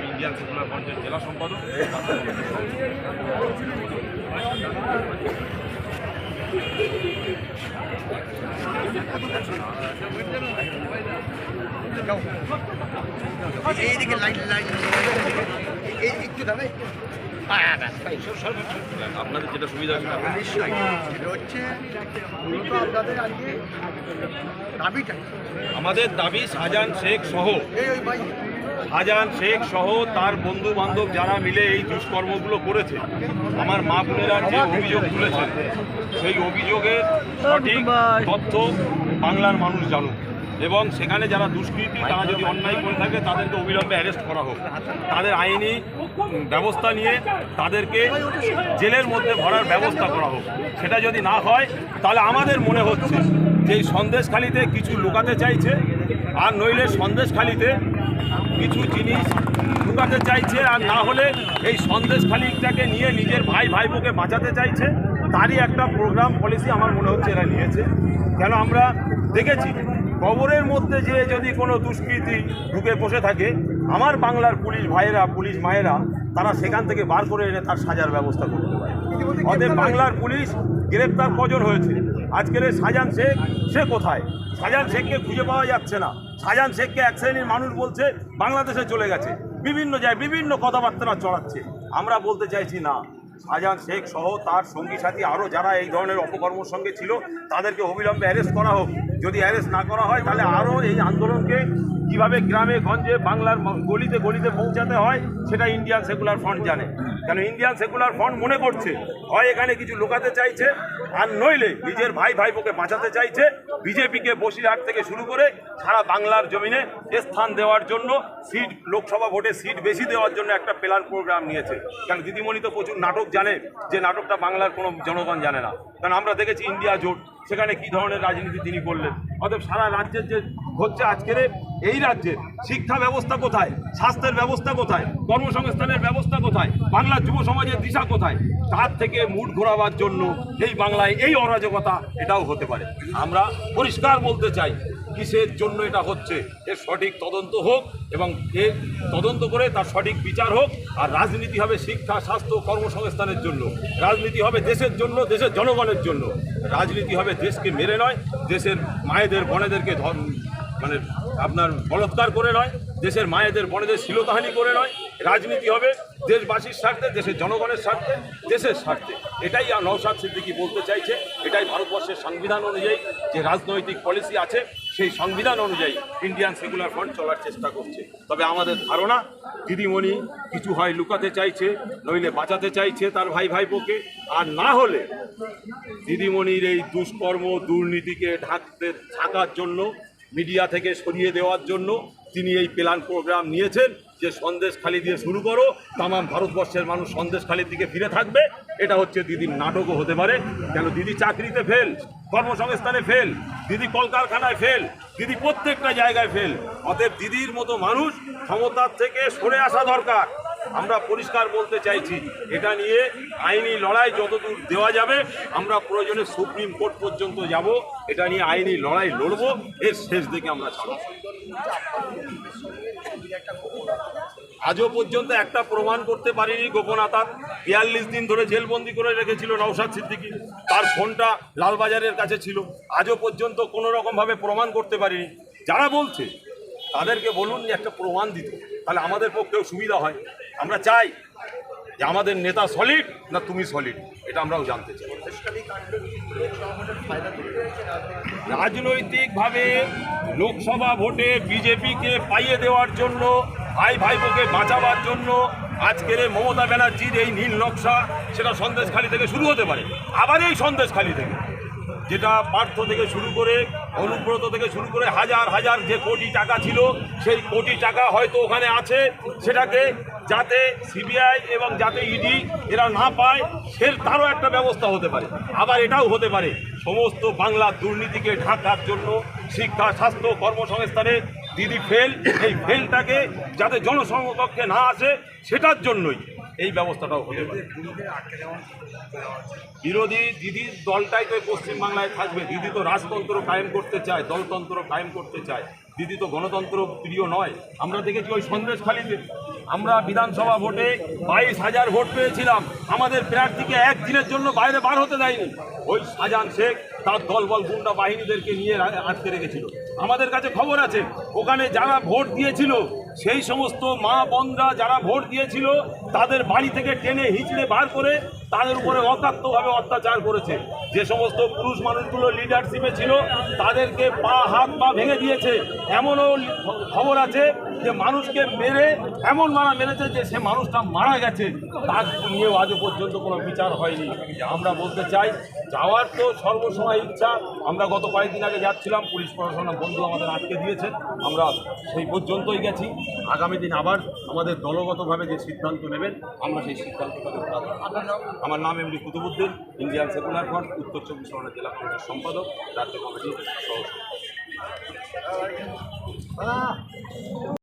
Indian secular ফ্রন্টের জেলা সম্পাদক। এইদিকে লাইট লাইট একটু দাঁড়াই। আপনাদের যেটা সুবিধা নিশ্চয়ই এটা হচ্ছে মূলত আপনাদের আজকে দাবিটা, আমাদের দাবি শাহজাহান শেখ সহ ওই ভাই শাহজাহান শেখ সহ তার বন্ধু বান্ধব যারা মিলে এই দুষ্কর্মগুলো করেছে, আমার মা বোনেরা যে অভিযোগ তুলেছেন সেই অভিযোগের সঠিক তথ্য বাংলার মানুষ জানুক এবং সেখানে যারা দুষ্কৃতী তারা যদি অন্যায় করে থাকে তাদেরকে অবিলম্বে অ্যারেস্ট করা হোক, তাদের আইনি ব্যবস্থা নিয়ে তাদেরকে জেলের মধ্যে ভরার ব্যবস্থা করা হোক। সেটা যদি না হয় তাহলে আমাদের মনে হচ্ছে যে এই সন্দেশখালিতে কিছু লুকাতে চাইছে, আর নইলে সন্দেশখালিতে কিছু জিনিস লুকাতে চাইছে, আর না হলে এই সন্দেশখালিটাকে নিয়ে নিজের ভাই ভাইবোকে বাঁচাতে চাইছে। তারই একটা প্রোগ্রাম পলিসি আমার মনে হচ্ছে এরা নিয়েছে। কেন আমরা দেখেছি কবরের মধ্যে যে যদি কোনো দুষ্কৃতী ঢুকে বসে থাকে, আমার বাংলার পুলিশ ভাইয়েরা পুলিশ মায়েরা তারা সেখান থেকে বার করে এনে তার সাজার ব্যবস্থা করতে পারে। অতএব বাংলার পুলিশ গ্রেপ্তার কজন হয়েছে, আজকের শাহজাহান শেখ সে কোথায়? শাহজাহান শেখকে খুঁজে পাওয়া যাচ্ছে না। শাহজাহান শেখকে এক শ্রেণীর মানুষ বলছে বাংলাদেশে চলে গেছে, বিভিন্ন জায়গায় বিভিন্ন কথাবার্তা চড়াচ্ছে। আমরা বলতে চাইছি না, শাহজাহান শেখ সহ তার সঙ্গী সাথী আরও যারা এই ধরনের অপকর্মের সঙ্গে ছিল তাদেরকে অবিলম্বে অ্যারেস্ট করা হোক। যদি অ্যারেস্ট না করা হয় তাহলে আরও এই আন্দোলনকে কীভাবে গ্রামে গঞ্জে বাংলার গলিতে গলিতে পৌঁছাতে হয় সেটা ইন্ডিয়ান সেকুলার ফ্রন্ট জানে। কেন ইন্ডিয়ান সেকুলার ফ্রন্ট মনে করছে হয় এখানে কিছু লুকাতে চাইছে, আর নইলে নিজের ভাই ভাইবোকে বাঁচাতে চাইছে। বিজেপিকে বসিরহাট থেকে শুরু করে সারা বাংলার জমিনে স্থান দেওয়ার জন্য, সিট লোকসভা ভোটে সিট বেশি দেওয়ার জন্য একটা প্ল্যান প্রোগ্রাম নিয়েছে। কারণ দিদিমণি তো প্রচুর নাটক জানে, যে নাটকটা বাংলার কোনো জনগণ জানে না। কারণ আমরা দেখেছি ইন্ডিয়া জোট, সেখানে কী ধরনের রাজনীতি তিনি করলেন। অতএব সারা রাজ্যের যে হচ্ছে আজকের এই রাজ্যের শিক্ষা ব্যবস্থা কোথায়, স্বাস্থ্যের ব্যবস্থা কোথায়, কর্মসংস্থানের ব্যবস্থা কোথায়, বাংলার যুব সমাজের দিশা কোথায়, তার থেকে মুড ঘোরাবার জন্য এই বাংলায় এই অরাজকতা এটাও হতে পারে। আমরা পরিষ্কার বলতে চাই কিসের জন্য এটা হচ্ছে, এর সঠিক তদন্ত হোক এবং এর তদন্ত করে তার সঠিক বিচার হোক। আর রাজনীতি হবে শিক্ষা স্বাস্থ্য কর্মসংস্থানের জন্য, রাজনীতি হবে দেশের জন্য, দেশের জনগণের জন্য। রাজনীতি হবে দেশকে মেরে নয়, দেশের মায়েদের বোনেদেরকে মানে আপনার বলৎকার করে নয়, দেশের মায়েদের বোনেদের শ্লীলতাহানি করে নয়। রাজনীতি হবে দেশবাসীর স্বার্থে, দেশের জনগণের স্বার্থে, দেশের স্বার্থে। এটাই নওশাদ সিদ্দিকী বলতে চাইছে। এটাই ভারতবর্ষের সংবিধান অনুযায়ী যে রাজনৈতিক পলিসি আছে সেই সংবিধান অনুযায়ী ইন্ডিয়ান সেকুলার ফ্রন্ট চলার চেষ্টা করছে। তবে আমাদের ধারণা দিদিমণি কিছু হয় লুকাতে চাইছে, নইলে বাঁচাতে চাইছে তার ভাই ভাইবোকে, আর না হলে দিদিমণির এই দুষ্কর্ম দুর্নীতিকে ঢাকার জন্য, মিডিয়া থেকে সরিয়ে দেওয়ার জন্য তিনি এই প্ল্যান প্রোগ্রাম নিয়েছেন যে সন্দেশখালি দিয়ে শুরু করো, তাম ভারতবর্ষের মানুষ সন্দেশখালির দিকে ফিরে থাকবে। এটা হচ্ছে দিদির নাটকও হতে পারে। কেন দিদি চাকরিতে ফেল, কর্মসংস্থানে ফেল, দিদি কলকারখানায় ফেল, দিদি প্রত্যেকটা জায়গায় ফেল। অতএব দিদির মতো মানুষ ক্ষমতার থেকে সরে আসা দরকার। আমরা পরিষ্কার বলতে চাইছি, এটা নিয়ে আইনি লড়াই যতদূর দেওয়া যাবে আমরা প্রয়োজনে সুপ্রিম কোর্ট পর্যন্ত যাব। এটা নিয়ে আইনি লড়াই লড়ব, এর শেষ দিকে আমরা ছাড়ব। আজও পর্যন্ত একটা প্রমাণ করতে পারিনি গোপনতা। 42 দিন ধরে জেলবন্দি করে রেখেছিল নওশাদ সিদ্দিকী, তার ফোনটা লালবাজারের কাছে ছিল। আজও পর্যন্ত কোনো রকমভাবে প্রমাণ করতে পারিনি। যারা বলছে তাদেরকে বলুন যে একটা প্রমাণ দিতে, তাহলে আমাদের পক্ষেও সুবিধা হয়। আমরা চাই যে আমাদের নেতা সলিড না তুমি সলিড, এটা আমরাও জানতে চাই। রাজনৈতিকভাবে লোকসভা ভোটে বিজেপিকে পাইয়ে দেওয়ার জন্য, ভাই ভাইবোকে বাঁচাবার জন্য আজকের মমতা ব্যানার্জির এই নীল নকশা, সেটা সন্দেশখালি থেকে শুরু হতে পারে। আবার এই সন্দেশখালি থেকে, যেটা পার্থ থেকে শুরু করে অনুব্রত থেকে শুরু করে হাজার হাজার যে কোটি টাকা ছিল, সেই কোটি টাকা হয়তো ওখানে আছে, সেটাকে যাতে সিবিআই এবং যাতে ইডি এরা না পায় তারও একটা ব্যবস্থা হতে পারে। আবার এটাও হতে পারে সমস্ত বাংলার দুর্নীতিকে ঢাকার জন্য শিক্ষা স্বাস্থ্য কর্মসংস্থানে দিদি ফেল, এই ফেলটাকে যাতে জনসমকক্ষে না আসে সেটার জন্যই এই ব্যবস্থাটাও হতে পারে। বিরোধী দিদির দলটাই তো পশ্চিমবাংলায় থাকবে। দিদি তো রাজতন্ত্র কায়েম করতে চায়, দলতন্ত্র কায়েম করতে চায়। দিদি তো গণতন্ত্র প্রিয় নয়। আমরা দেখেছি ওই সন্দেশখালিতে আমরা বিধানসভা ভোটে 22,000 ভোট পেয়েছিলাম, আমাদের প্রার্থীকে একদিনের জন্য বাইরে বার হতে দেয়নি। ওই শাহজাহান শেখ তার দলবল গুন্ডা বাহিনীদেরকে নিয়ে আটকে রেখেছিল। আমাদের কাছে খবর আছে ওখানে যারা ভোট দিয়েছিল সেই সমস্ত মা বোনরা যারা ভোট দিয়েছিল তাদের বাড়ি থেকে টেনে হিঁচড়ে বার করে তাদের উপরে অকাত্যভাবে অত্যাচার করেছে। যে সমস্ত পুরুষ মানুষগুলো লিডারশিপে ছিল তাদেরকে হাত পা ভেঙে দিয়েছে। এমনও খবর আছে যে মানুষকে মেরে এমন মেরেছে যে সে মানুষটা মারা গেছে, তার নিয়েও আজও পর্যন্ত কোনো বিচার হয়নি। আমরা বলতে চাই যাওয়ার তো সর্বসময় ইচ্ছা। আমরা গত কয়েকদিন আগে যাচ্ছিলাম, পুলিশ প্রশাসনের বন্ধু আমাদের আটকে দিয়েছে, আমরা সেই পর্যন্তই গেছি। আগামী দিন আবার আমাদের দলগতভাবে যে সিদ্ধান্ত নেবেন আমরা সেই সিদ্ধান্ত। আমার নাম MD Qutubuddin, Indian Secular Front, উত্তর 24 পরগনা জেলা কমিটির সম্পাদক, রাজ্য কমিটির সহ